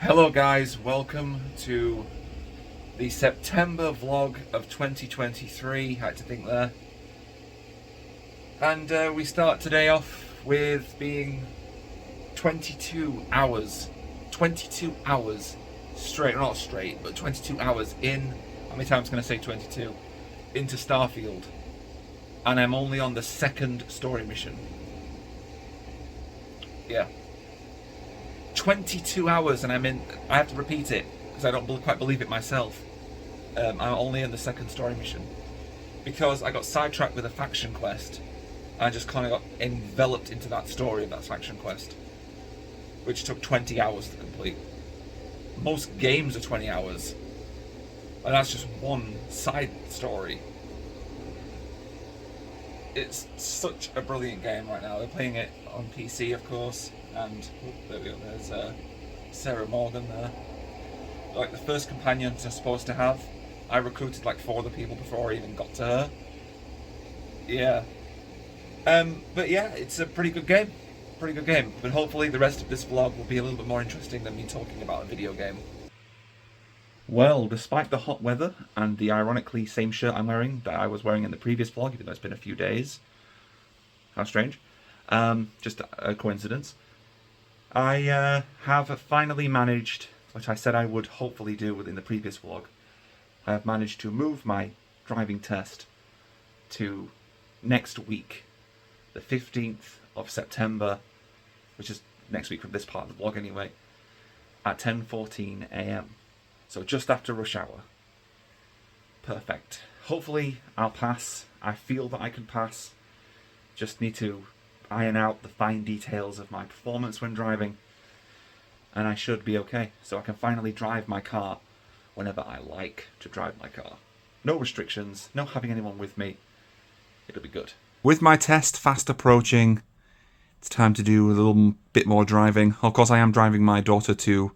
Hello guys, welcome to the September vlog of 2023, I had to think there. And we start today off with being 22 hours straight, not straight, but 22 hours in, how many times can I say 22, into Starfield. And I'm only on the second story mission. Yeah. 22 hours and I have to repeat it because I don't quite believe it myself. I'm only in the second story mission because I got sidetracked with a faction quest and I just kind of got enveloped into that story of that faction quest, which took 20 hours to complete. Most games are 20 hours and that's just one side story. It's such a brilliant game right now. They're playing it on PC, of course, and there we go, there's Sarah Morgan there. Like the first companions I'm supposed to have, I recruited like 4 other people before I even got to her. Yeah. But yeah, it's a pretty good game. But hopefully the rest of this vlog will be a little bit more interesting than me talking about a video game. Well, despite the hot weather and the ironically same shirt I'm wearing that I was wearing in the previous vlog, even though it's been a few days. How strange. Just a coincidence. I have finally managed, which I said I would hopefully do within the previous vlog, I have managed to move my driving test to next week, the 15th of September, which is next week from this part of the vlog anyway, at 10:14 AM. So just after rush hour. Perfect. Hopefully I'll pass. I feel that I can pass. Just need to iron out the fine details of my performance when driving. And I should be okay. So I can finally drive my car whenever I like to drive my car. No restrictions, no having anyone with me. It'll be good. With my test fast approaching, it's time to do a little bit more driving. Of course I am driving my daughter to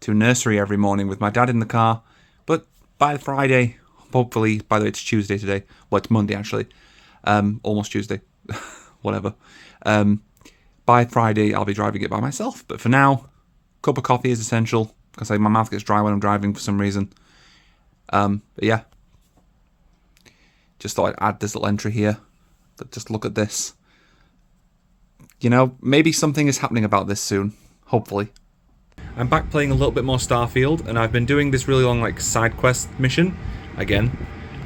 nursery every morning with my dad in the car, but by Friday, hopefully, by the way, it's Tuesday today, well, it's Monday actually, almost Tuesday, whatever, by Friday I'll be driving it by myself, but for now, a cup of coffee is essential, because my mouth gets dry when I'm driving for some reason. But yeah, just thought I'd add this little entry here, but just look at this. You know, maybe something is happening about this soon, hopefully. I'm back playing a little bit more Starfield, and I've been doing this really long like side quest mission again,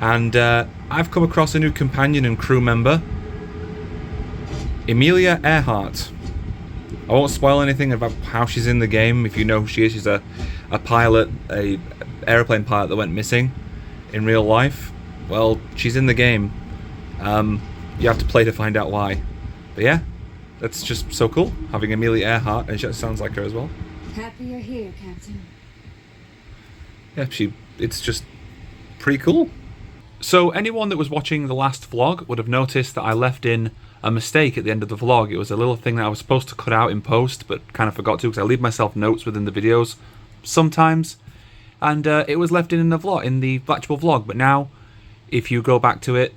and I've come across a new companion and crew member, Amelia Earhart. I won't spoil anything about how she's in the game. If you know who she is, she's a pilot, a airplane pilot that went missing in real life. Well, she's in the game. You have to play to find out why. But yeah, that's just so cool having Amelia Earhart, and she sounds like her as well. Happy you're here, Captain. Yeah, it's just pretty cool. So anyone that was watching the last vlog would have noticed that I left in a mistake at the end of the vlog. It was a little thing that I was supposed to cut out in post, but kind of forgot to, because I leave myself notes within the videos sometimes. And it was left in the vlog, in the actual vlog. But now, if you go back to it,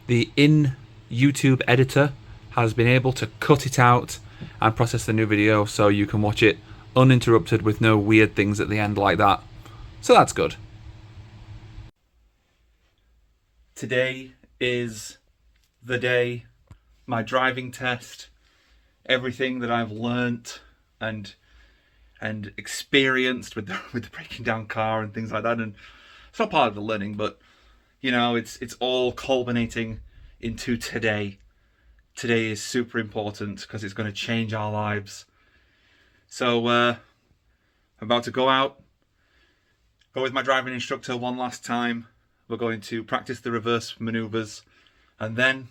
the in-YouTube editor has been able to cut it out and process the new video, so you can watch it uninterrupted with no weird things at the end like that. So that's good. Today is the day, my driving test, everything that I've learnt and experienced with the breaking down car and things like that. And it's not part of the learning, but you know, it's all culminating into today. Today is super important because it's going to change our lives. So I'm about to go out, go with my driving instructor one last time. We're going to practice the reverse maneuvers, and then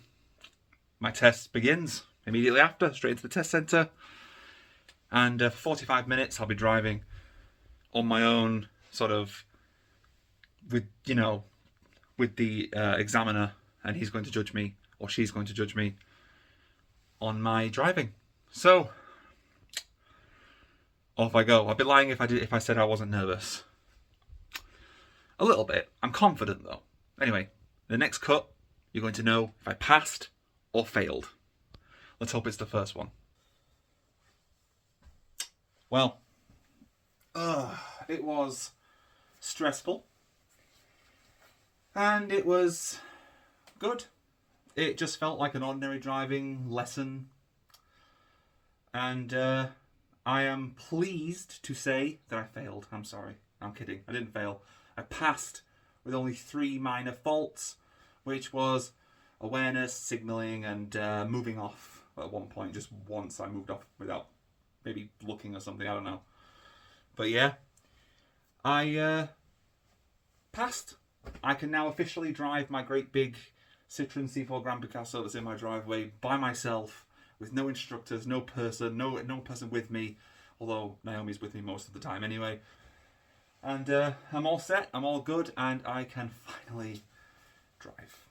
my test begins immediately after, straight into the test centre. And for 45 minutes I'll be driving on my own, sort of with the examiner, and he's going to judge me, or she's going to judge me on my driving. So off I go. I'd be lying if I said I wasn't nervous. A little bit. I'm confident though. Anyway, the next cut, you're going to know if I passed or failed. Let's hope it's the first one. Well, It was stressful. And it was good. It just felt like an ordinary driving lesson. And I am pleased to say that I failed. I'm sorry. I'm kidding. I didn't fail. I passed with only 3 minor faults, which was awareness, signalling, and moving off at one point. Just once I moved off without maybe looking or something. I don't know. But yeah, I passed. I can now officially drive my great big Citroen C4 Grand Picasso that's in my driveway by myself, with no instructors, no person, no person with me, although Naomi's with me most of the time anyway. And I'm all set, I'm all good, and I can finally drive.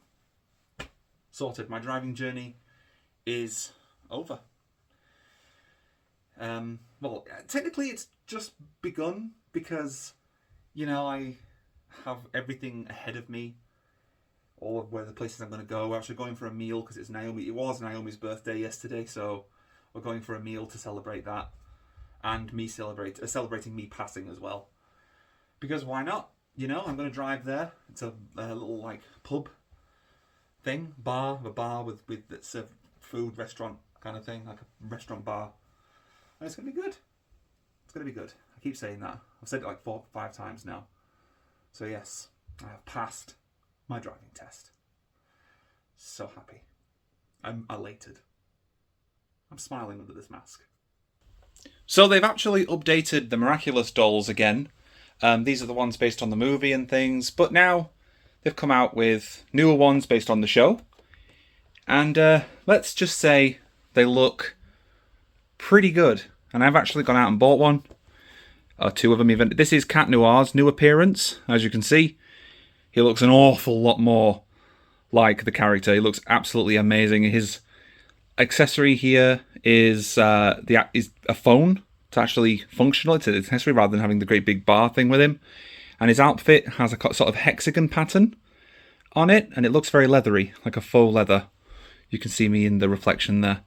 Sorted. My driving journey is over. Well, technically it's just begun because, you know, I have everything ahead of me. All of where the places I'm going to go. We're actually going for a meal because it's Naomi. It was Naomi's birthday yesterday, so we're going for a meal to celebrate that, and me celebrating me passing as well. Because why not? You know, I'm going to drive there. It's a little like pub thing, a bar with that's a food restaurant kind of thing, like a restaurant bar, and it's going to be good. It's going to be good. I keep saying that. I've said it like 4 or 5 times now. So yes, I have passed my driving test. So happy. I'm elated. I'm smiling under this mask. So they've actually updated the Miraculous Dolls again. These are the ones based on the movie and things, but now they've come out with newer ones based on the show. And let's just say they look pretty good. And I've actually gone out and bought one. 2 of them even. This is Cat Noir's new appearance, as you can see. He looks an awful lot more like the character. He looks absolutely amazing. His accessory here is a phone. It's actually functional. It's an accessory rather than having the great big bar thing with him. And his outfit has a sort of hexagon pattern on it, and it looks very leathery, like a faux leather. You can see me in the reflection there.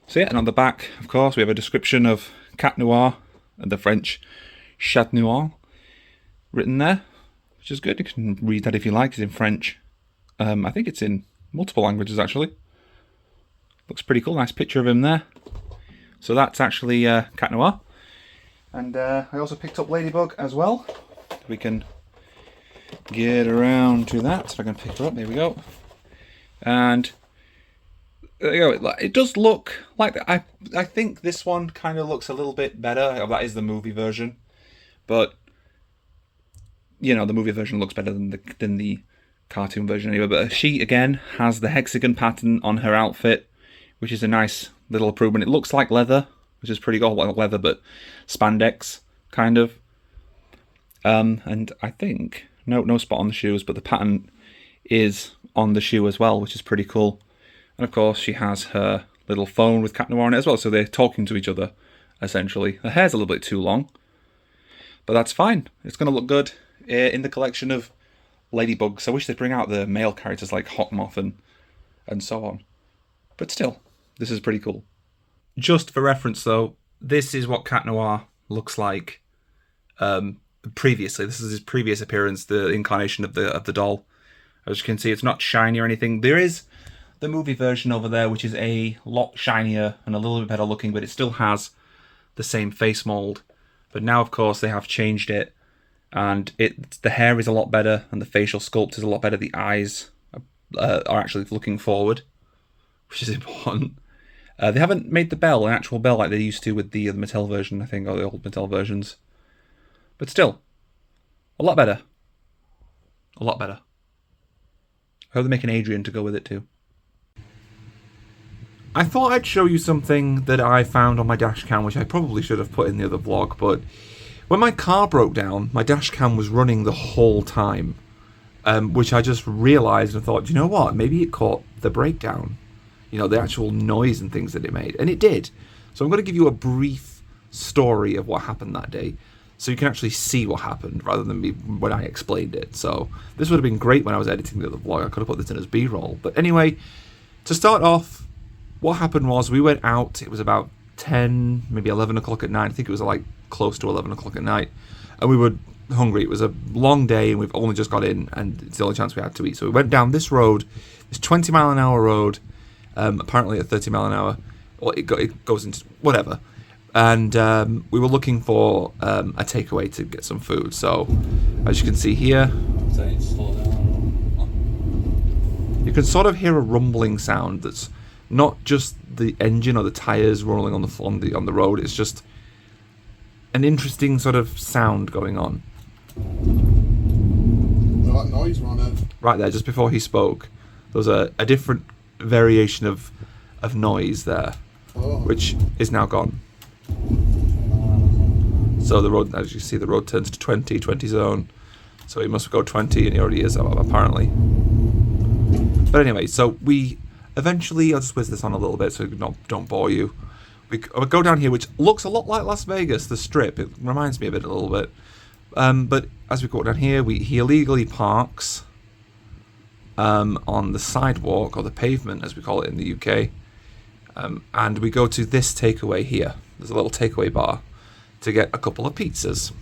So yeah, and on the back, of course, we have a description of Cat Noir and the French Chat Noir written there, which is good. You can read that if you like. It's in French. I think it's in multiple languages, actually. Looks pretty cool. Nice picture of him there. So that's actually Cat Noir. And I also picked up Ladybug as well. We can get around to that. So if I can pick her up, there we go. And there you go. It does look like I think this one kind of looks a little bit better. That is the movie version, but you know the movie version looks better than the cartoon version anyway. But she again has the hexagon pattern on her outfit, which is a nice little improvement. It looks like leather, which is pretty cool. Like leather, but spandex kind of. And I think no spot on the shoes, but the pattern is on the shoe as well, which is pretty cool. And of course, she has her little phone with Cat Noir on it as well, so they're talking to each other, essentially. Her hair's a little bit too long, but that's fine. It's going to look good in the collection of Ladybugs. I wish they'd bring out the male characters like Hawkmoth and so on. But still, this is pretty cool. Just for reference, though, this is what Cat Noir looks like previously. This is his previous appearance, the incarnation of the doll. As you can see, it's not shiny or anything. There is the movie version over there, which is a lot shinier and a little bit better looking, but it still has the same face mold. But now, of course, they have changed it, and the hair is a lot better, and the facial sculpt is a lot better. The eyes are actually looking forward, which is important. They haven't made the bell an actual bell like they used to with the Mattel version, I think, or the old Mattel versions. But still, a lot better. A lot better. I hope they make an Adrian to go with it too. I thought I'd show you something that I found on my dash cam, which I probably should have put in the other vlog, but when my car broke down, my dash cam was running the whole time, which I just realised and thought, you know what, maybe it caught the breakdown, you know, the actual noise and things that it made, and it did. So I'm going to give you a brief story of what happened that day, so you can actually see what happened rather than me when I explained it. So this would have been great when I was editing the other vlog. I could have put this in as B-roll. But anyway, to start off, what happened was we went out. It was about 10, maybe 11 o'clock at night. I think it was like close to 11 o'clock at night. And we were hungry. It was a long day and we've only just got in and it's the only chance we had to eat. So we went down this road, this 20-mile-an-hour road, apparently at 30 mile an hour. Well, it goes into whatever. And we were looking for a takeaway to get some food. So as you can see here, you can sort of hear a rumbling sound that's not just the engine or the tires rolling on the road. It's just an interesting sort of sound going on. That noise, Ronald. Right there, just before he spoke, there was a different variation of noise there, which is now gone. So the road, as you see, the road turns to 20 zone. So he must go 20, and he already is, apparently. But anyway, so we eventually, I'll just whiz this on a little bit so don't bore you. We go down here, which looks a lot like Las Vegas, the Strip. It reminds me of it a little bit. But as we go down here, he illegally parks on the sidewalk, or the pavement, as we call it in the UK. And we go to this takeaway here. There's a little takeaway bar to get a couple of pizzas.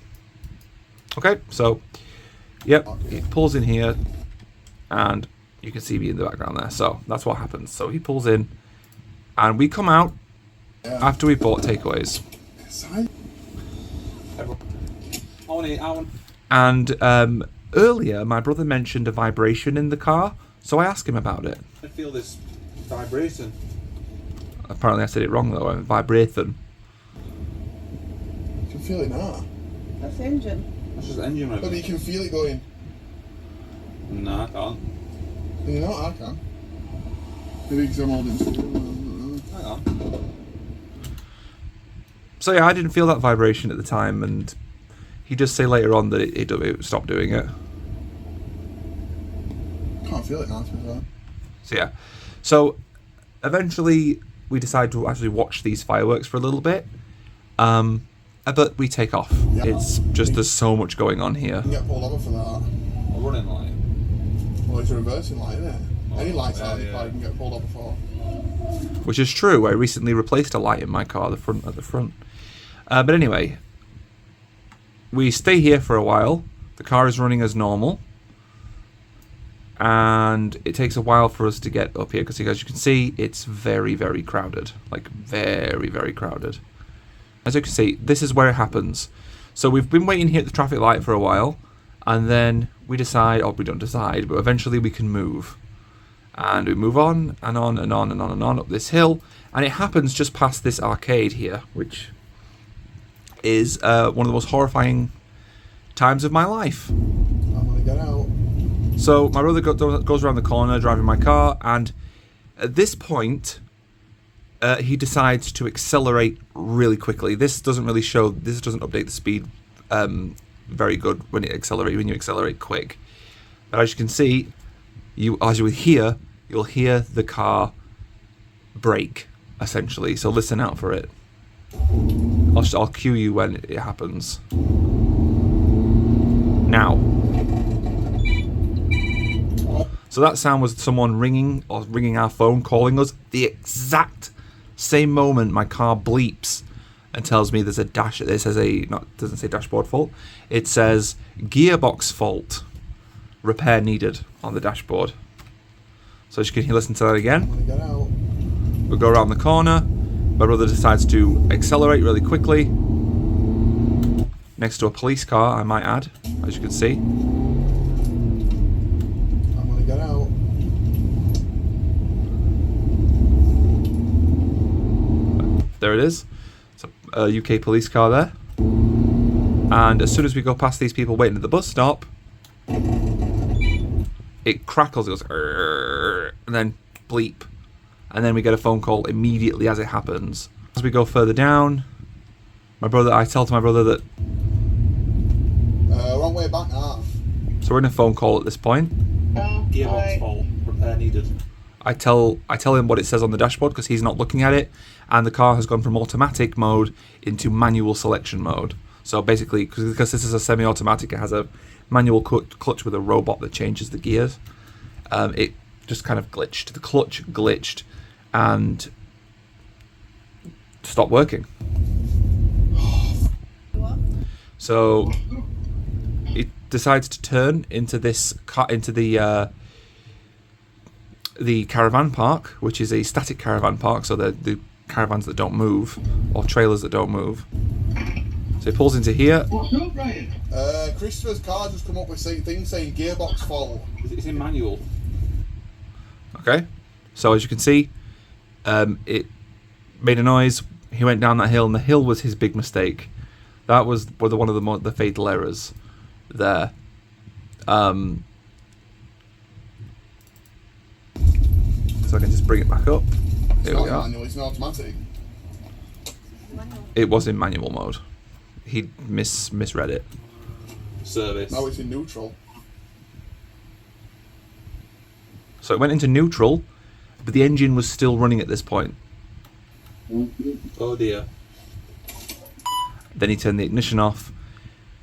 Okay, so, yep, he pulls in here, and you can see me in the background there. So that's what happens. So he pulls in, and we come out after we bought takeaways. And earlier, my brother mentioned a vibration in the car, so I asked him about it. I feel this vibration. Apparently I said it wrong though, I'm vibrating. You can feel it now. That's the engine. That's just the engine But you can feel it going. No, I can't. You know, I can. Maybe because I'm holding still. Hang on. So yeah, I didn't feel that vibration at the time, and he does say later on that it stopped doing it. Can't feel it now, to be fair. So yeah, so eventually we decide to actually watch these fireworks for a little bit, but we take off. Yeah. It's just there's so much going on here. You can get pulled over for that. A running light. Well, it's a reversing light, isn't it? Any lights out of the yeah. car you can get pulled over for. Which is true. I recently replaced a light in my car, at the front. But anyway, we stay here for a while. The car is running as normal. And it takes a while for us to get up here, because as you can see, it's very, very crowded. Like, very, very crowded. As you can see, this is where it happens. So we've been waiting here at the traffic light for a while, and then we decide, or we don't decide, but eventually we can move. And we move on, and on, and on, and on, and on up this hill, and it happens just past this arcade here, which is one of the most horrifying times of my life. I'm gonna get out. So my brother goes around the corner driving my car, and at this point, he decides to accelerate really quickly. This doesn't update the speed very good when you accelerate quick. But as you can see, you'll hear the car brake, essentially. So listen out for it. I'll cue you when it happens. Now. So that sound was someone ringing our phone, calling us. The exact same moment my car bleeps and tells me there's a dash. It says doesn't say dashboard fault. It says gearbox fault. Repair needed on the dashboard. So as you can listen to that again. I'm gonna get out. We'll go around the corner. My brother decides to accelerate really quickly. Next to a police car, I might add, as you can see. I'm gonna get out. There it is. It's a UK police car there. And as soon as we go past these people waiting at the bus stop, it crackles, it goes, and then bleep. And then we get a phone call immediately as it happens. As we go further down, I tell my brother that... Wrong way back now. So we're in a phone call at this point. Gearbox fault. Repair needed. I tell him what it says on the dashboard because he's not looking at it, and the car has gone from automatic mode into manual selection mode. So basically, because this is a semi-automatic, it has a manual clutch with a robot that changes the gears. It just kind of glitched. The clutch glitched, and stopped working. So it decides to turn into the caravan park, which is a static caravan park, so the caravans that don't move, or trailers that don't move. So it pulls into here. What's up, Ryan? Christopher's car just come up with things saying gearbox fault. It's in manual. Okay, so as you can see, it made a noise. He went down that hill, and the hill was his big mistake. That was one of the fatal errors there. So I can just bring it back up. It's not manual, it's an automatic. It was in manual mode. He misread it. Service. Now it's in neutral. So it went into neutral, but the engine was still running at this point. Oh dear. Then he turned the ignition off,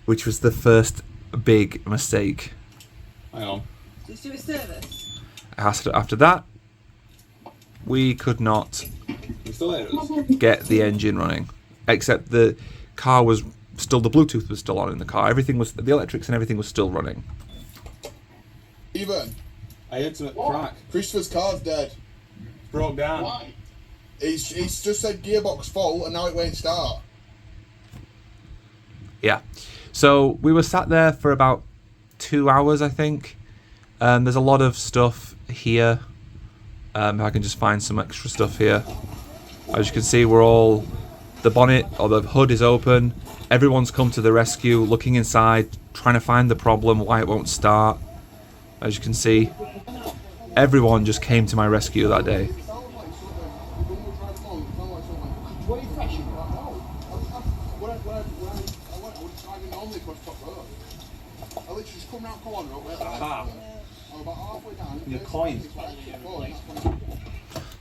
which was the first big mistake. Hang on. Did you do a service? After that, we could not You still there? get the engine running, except the car was still, the Bluetooth was still on in the car. Everything was, the electrics and everything was still running. Even I heard something crack. Christopher's car's dead. Broke down. Why? It's just said gearbox fault and now it won't start. Yeah. So we were sat there for about 2 hours, I think. There's a lot of stuff here. If I can just find some extra stuff here. As you can see, the bonnet or the hood is open. Everyone's come to the rescue, looking inside, trying to find the problem, why it won't start. As you can see, everyone just came to my rescue that day. Your coin.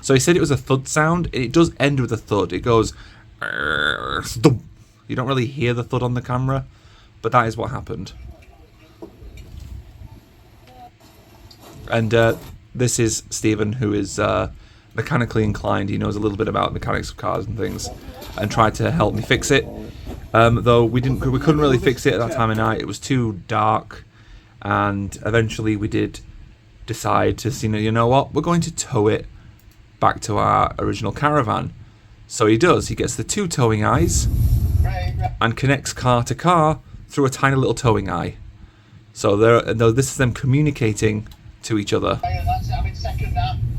So he said it was a thud sound. It does end with a thud. It goes... thump. You don't really hear the thud on the camera, but that is what happened. And this is Stephen, who is mechanically inclined. He knows a little bit about mechanics of cars and things, and tried to help me fix it. Though we couldn't really fix it at that time of night. It was too dark, and eventually we did decide to see, you know what, we're going to tow it back to our original caravan. So he does. He gets the two towing eyes and connects car to car through a tiny little towing eye. So this is them communicating to each other.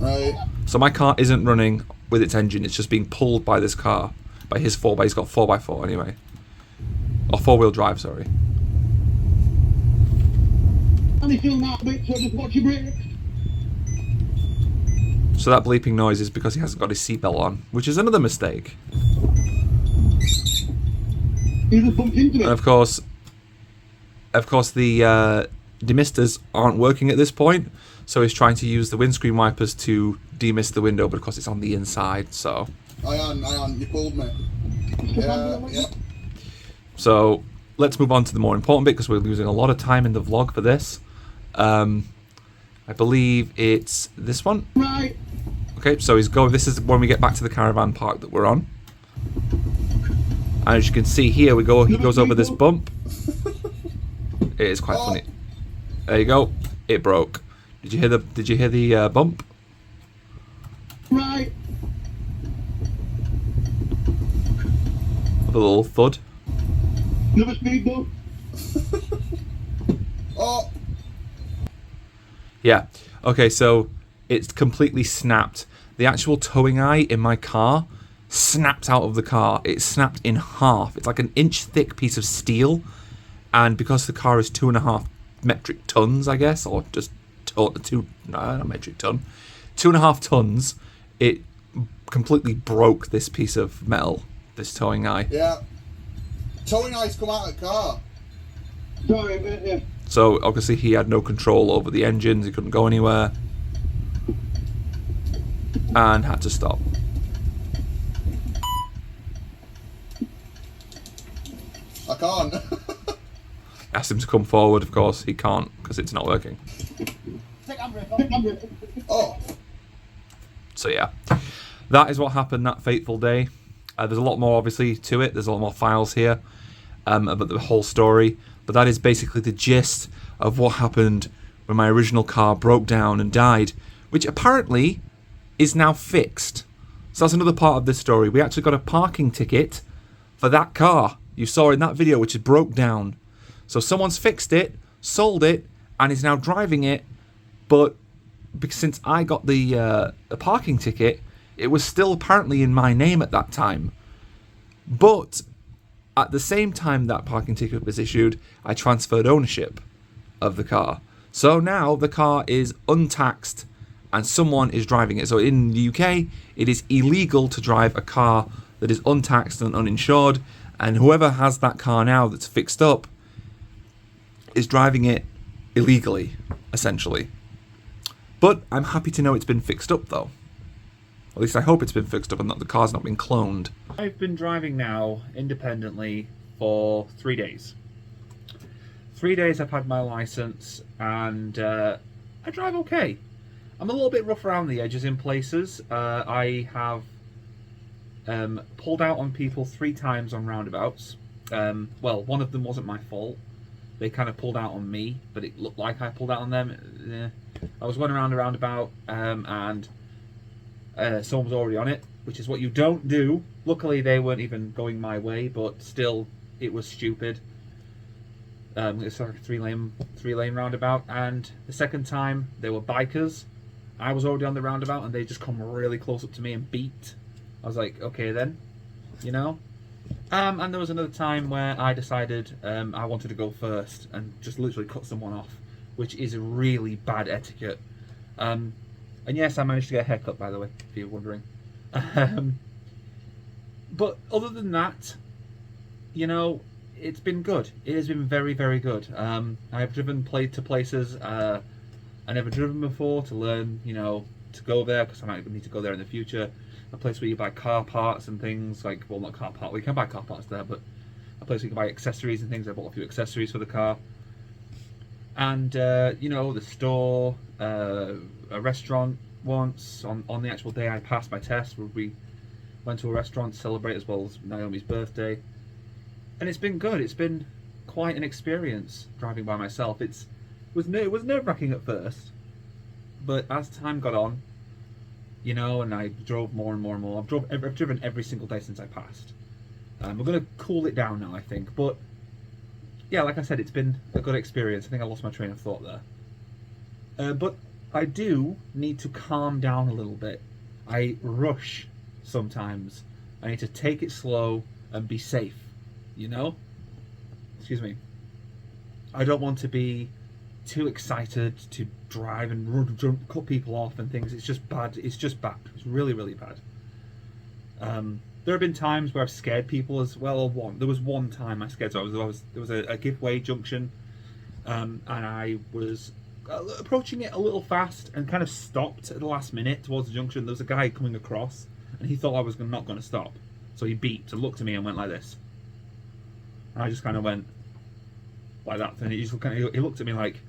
Right. So my car isn't running with its engine. It's just being pulled by this car, by his 4x. He's got 4x4 anyway, or 4-wheel drive. Sorry. So that bleeping noise is because he hasn't got his seatbelt on, which is another mistake. And of course the demisters aren't working at this point, so he's trying to use the windscreen wipers to demist the window, but of course it's on the inside, so... Ian, you pulled me. Yeah. So, let's move on to the more important bit, because we're losing a lot of time in the vlog for this. I believe it's this one. Right. Okay, so this is when we get back to the caravan park that we're on. And as you can see here, he goes over this bump. It is quite funny. There you go. It broke. Did you hear the bump? Right. The little thud. Never speed bump. Oh. Yeah. Okay, so it's completely snapped. The actual towing eye in my car snapped out of the car. It snapped in half. It's like an inch thick piece of steel, and because the car is 2.5 metric tons, I guess, or just not metric ton, 2.5 tons, it completely broke this piece of metal, this towing eye. Yeah. Towing eyes come out of the car. Sorry, yeah. So obviously he had no control over the engines. He couldn't go anywhere, and had to stop. I can't. Asked him to come forward. Of course, he can't because it's not working. Oh. So yeah, that is what happened that fateful day. There's a lot more, obviously, to it. There's a lot more files here about the whole story. But that is basically the gist of what happened when my original car broke down and died, which apparently is now fixed. So that's another part of this story. We actually got a parking ticket for that car you saw in that video, which broke down. So someone's fixed it, sold it, and is now driving it. But because since I got the parking ticket, it was still apparently in my name at that time. But at the same time that parking ticket was issued, I transferred ownership of the car. So now the car is untaxed and someone is driving it. So in the UK, it is illegal to drive a car that is untaxed and uninsured. And whoever has that car now that's fixed up is driving it illegally, essentially. But I'm happy to know it's been fixed up, though. At least I hope it's been fixed up and that the car's not been cloned. I've been driving now independently for 3 days. 3 days I've had my license, and I drive okay. I'm a little bit rough around the edges in places. I have pulled out on people 3 times on roundabouts. Well, one of them wasn't my fault. They kind of pulled out on me, but it looked like I pulled out on them. I was going around a roundabout, and someone was already on it, which is what you don't do. Luckily, they weren't even going my way, but still, it was stupid. It's like a three lane roundabout, and the second time they were bikers. I was already on the roundabout, and they just come really close up to me and beat. I was like, okay then, you know. And there was another time where I decided I wanted to go first and just literally cut someone off, which is really bad etiquette. And yes, I managed to get a haircut, by the way, if you're wondering. But other than that, you know, it's been good. It has been very, very good. I have driven to places I never driven before to learn, you know, to go there, because I might need to go there in the future. A place where you buy car parts and things, like, well, not car parts, we can buy car parts there, but a place where you can buy accessories and things. I bought a few accessories for the car. And, you know, the store, a restaurant once, on the actual day I passed my test, where we went to a restaurant to celebrate, as well as Naomi's birthday. And it's been good. It's been quite an experience driving by myself. It was nerve-wracking at first, but as time got on, you know, and I drove more and more and more. I've driven every single day since I passed. We're going to cool it down now, I think. But yeah, like I said, it's been a good experience. I think I lost my train of thought there. But I do need to calm down a little bit. I rush sometimes. I need to take it slow and be safe, you know? Excuse me. I don't want to be too excited to drive and cut people off and things. It's just bad. It's just bad. It's really, really bad. There have been times where I've scared people as well. There was one time I scared. So there was a giveaway junction, and I was approaching it a little fast and kind of stopped at the last minute towards the junction. There was a guy coming across, and he thought I was not going to stop, so he beeped and looked at me and went like this. And I just kind of went like that, and he looked at me like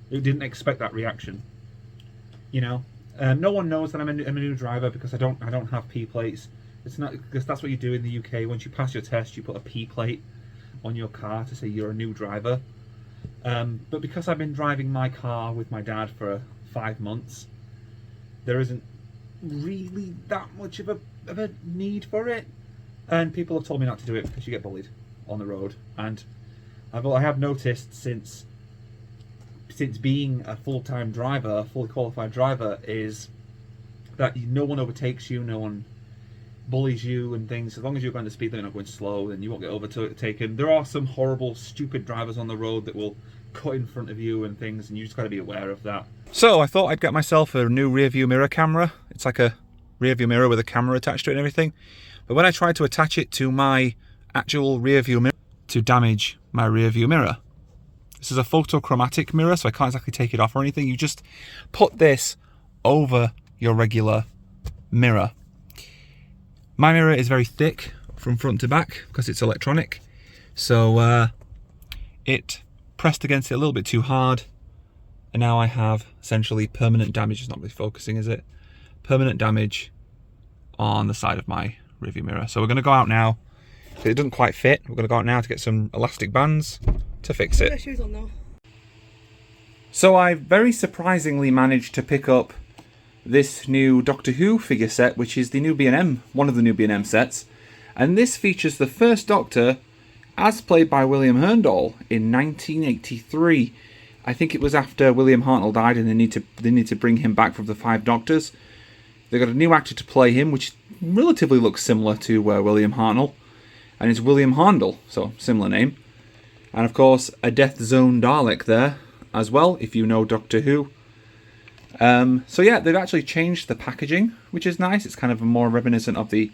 he didn't expect that reaction. You know, no one knows that I'm a new driver because I don't have P plates. It's not because that's what you do in the UK. Once you pass your test, you put a P plate on your car to say you're a new driver. But because I've been driving my car with my dad for 5 months, there isn't really that much of a need for it. And people have told me not to do it because you get bullied on the road. And I have noticed since being a full-time driver, a fully qualified driver, is that no one overtakes you, no one bullies you and things. As long as you're going the speed limit, not going slow, then you won't get overtaken. There are some horrible, stupid drivers on the road that will cut in front of you and things, and you just got to be aware of that. So I thought I'd get myself a new rear view mirror camera. It's like a rear view mirror with a camera attached to it and everything. But when I tried to attach it to my actual rear view mirror to damage my rear view mirror, this is a photochromatic mirror, so I can't exactly take it off or anything. You just put this over your regular mirror. My mirror is very thick from front to back because it's electronic. So it pressed against it a little bit too hard. And now I have essentially permanent damage. It's not really focusing, is it? Permanent damage on the side of my rearview mirror. So we're going to go out now. It doesn't quite fit. We're going to go out now to get some elastic bands to fix it. Shoes on now. So I very surprisingly managed to pick up this new Doctor Who figure set, which is the new B&M, one of the new B&M sets. And this features the first Doctor as played by William Hurndall in 1983. I think it was after William Hartnell died and they need to bring him back from the Five Doctors. They got a new actor to play him, which relatively looks similar to William Hartnell. And it's William Harndall, so similar name. And of course, a Death Zone Dalek there as well, if you know Doctor Who. So yeah, they've actually changed the packaging, which is nice. It's kind of more reminiscent of the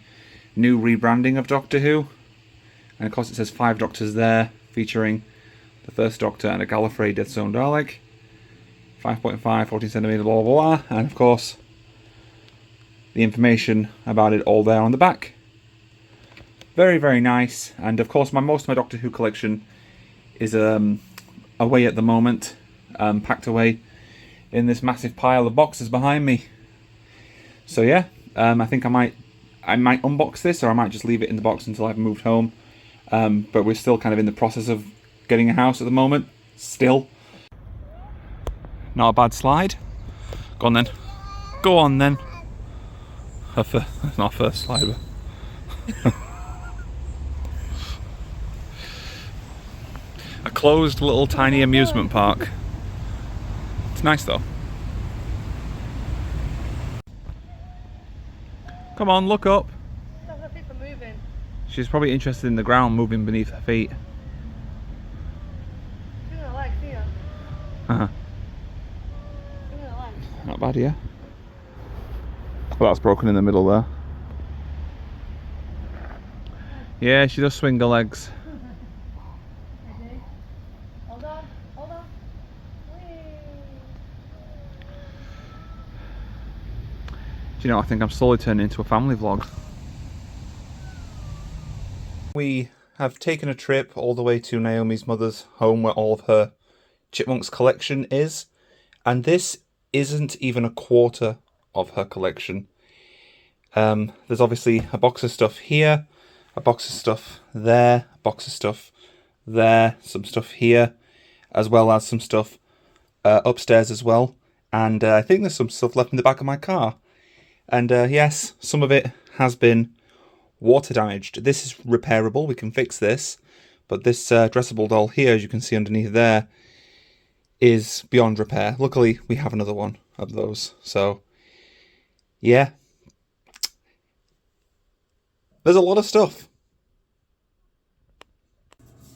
new rebranding of Doctor Who. And of course it says 5 Doctors there, featuring the first Doctor and a Gallifrey Death Zone Dalek. 5.5, 14 centimetre, blah, blah, blah. And of course, the information about it all there on the back. Very, very nice. And of course, most of my Doctor Who collection is away at the moment, packed away in this massive pile of boxes behind me. So yeah, I think I might unbox this, or I might just leave it in the box until I've moved home. But we're still kind of in the process of getting a house at the moment. Still. Not a bad slide. Go on then. Go on then. That's not our first slide, but a closed little tiny amusement park. It's nice though. Come on, look up. Her feet are moving. She's probably interested in the ground moving beneath her feet. She's gonna like, see her. Uh-huh. She's gonna like. Not bad, yeah. Well, that's broken in the middle there. Yeah, she does swing her legs. Okay. Hold on, hold on. Whee. Do you know, I think I'm slowly turning into a family vlog. We have taken a trip all the way to Naomi's mother's home where all of her Chipmunks collection is. And this isn't even a quarter of her collection. There's obviously a box of stuff here, a box of stuff there, a box of stuff there, some stuff here, as well as some stuff upstairs as well. And I think there's some stuff left in the back of my car. And yes, some of it has been water damaged. This is repairable, we can fix this. But this dressable doll here, as you can see underneath there, is beyond repair. Luckily, we have another one of those. So, yeah. There's a lot of stuff.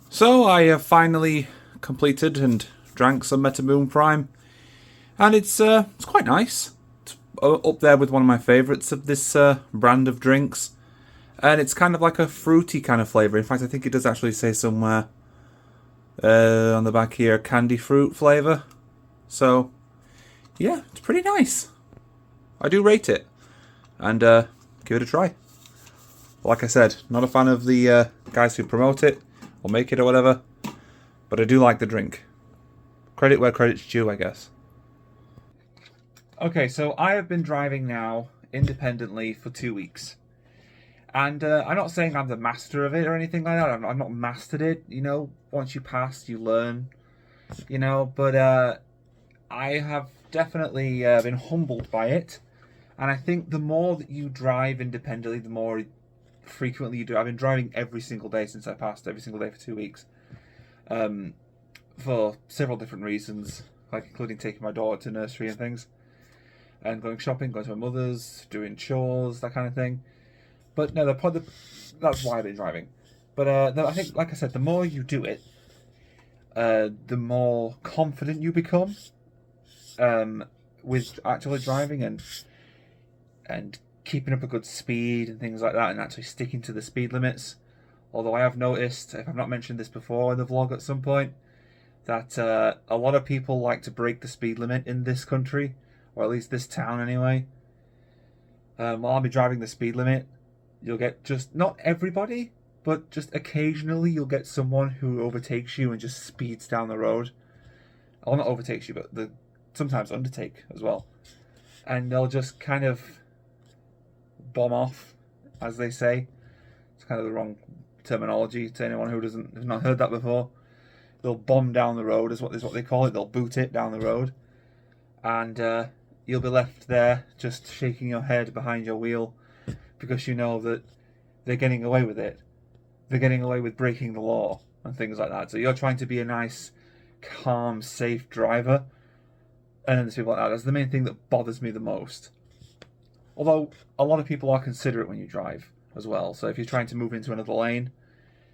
So I have finally completed and drank some Metam Moon Prime, and it's quite nice. It's up there with one of my favourites of this brand of drinks, and it's kind of like a fruity kind of flavour. In fact, I think it does actually say somewhere on the back here, candy fruit flavour. So yeah, it's pretty nice. I do rate it, and give it a try. Like I said, not a fan of the guys who promote it or make it or whatever, but I do like the drink. Credit where credit's due, I guess. Okay, so I have been driving now independently for 2 weeks. And I'm not saying I'm the master of it or anything like that. I've not mastered it, you know. Once you pass, you learn, you know. But I have definitely been humbled by it. And I think the more that you drive independently, the more frequently you do. I've been driving every single day since I passed, every single day for 2 weeks, for several different reasons, like including taking my daughter to nursery and things, and going shopping, going to my mother's, doing chores, that kind of thing. But no, that's why I've been driving. But no, I think, like I said, the more you do it, the more confident you become with actually driving and keeping up a good speed and things like that, and actually sticking to the speed limits. Although I have noticed, if I've not mentioned this before in the vlog at some point, that a lot of people like to break the speed limit in this country, or at least this town anyway. While I'll be driving the speed limit, you'll get just, not everybody, but just occasionally you'll get someone who overtakes you and just speeds down the road. Well, not overtakes you, but sometimes undertake as well. And they'll just kind of bomb off as they say. It's kind of the wrong terminology to anyone who has not heard that before. They'll bomb down the road, is what they call it. They'll boot it down the road, and you'll be left there just shaking your head behind your wheel because you know that they're getting away with it. They're getting away with breaking the law and things like that. So you're trying to be a nice, calm, safe driver, and then there's people like that. That's the main thing that bothers me the most. Although a lot of people are considerate when you drive as well. So if you're trying to move into another lane,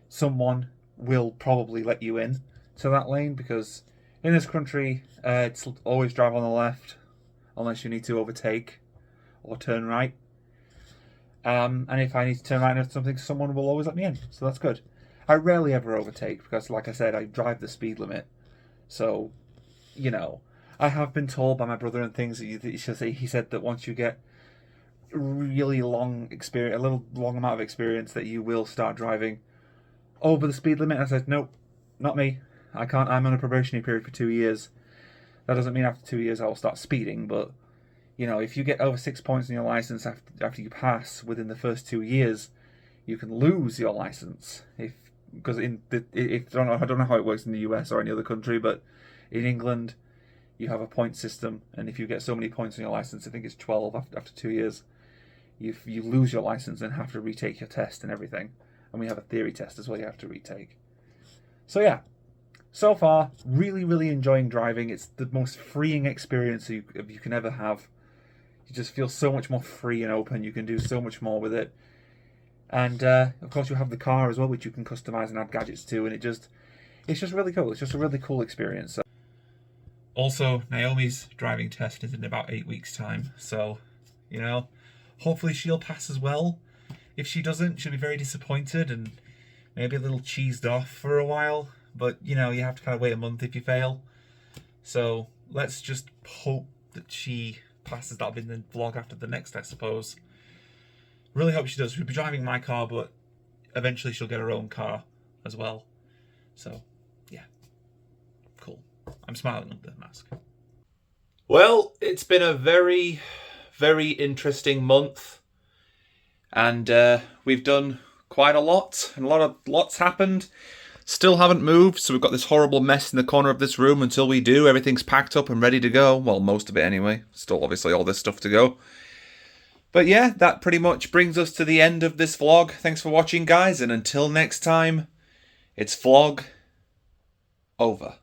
someone will probably let you in to that lane, because in this country, it's always drive on the left unless you need to overtake or turn right. And if I need to turn right into something, someone will always let me in. So that's good. I rarely ever overtake because, like I said, I drive the speed limit. So, you know, I have been told by my brother and things that he said that once you get really long experience, a little long amount of experience, that you will start driving over the speed limit. I said, nope, not me. I can't. I'm on a probationary period for 2 years. That doesn't mean after 2 years I will start speeding, but you know, if you get over 6 points on your license after you pass within the first 2 years, you can lose your license. I don't know how it works in the US or any other country, but in England you have a point system, and if you get so many points on your license, I think it's 12 after 2 years, you lose your license and have to retake your test and everything. And we have a theory test as well you have to retake. So yeah, so far, really, really enjoying driving. It's the most freeing experience you can ever have. You just feel so much more free and open. You can do so much more with it. And of course you have the car as well, which you can customize and add gadgets to, and it's just really cool. It's just a really cool experience. Also, Naomi's driving test is in about 8 weeks' time, so, you know, hopefully she'll pass as well. If she doesn't, she'll be very disappointed and maybe a little cheesed off for a while. But, you know, you have to kind of wait a month if you fail. So let's just hope that she passes. That'll be in the vlog after the next, I suppose. Really hope she does. She'll be driving my car, but eventually she'll get her own car as well. So, yeah. Cool. I'm smiling under the mask. Well, it's been a very, very interesting month. And we've done quite a lot. And lots happened. Still haven't moved, so we've got this horrible mess in the corner of this room. Until we do, everything's packed up and ready to go. Well, most of it anyway. Still, obviously, all this stuff to go. But yeah, that pretty much brings us to the end of this vlog. Thanks for watching, guys, and until next time, it's vlog over.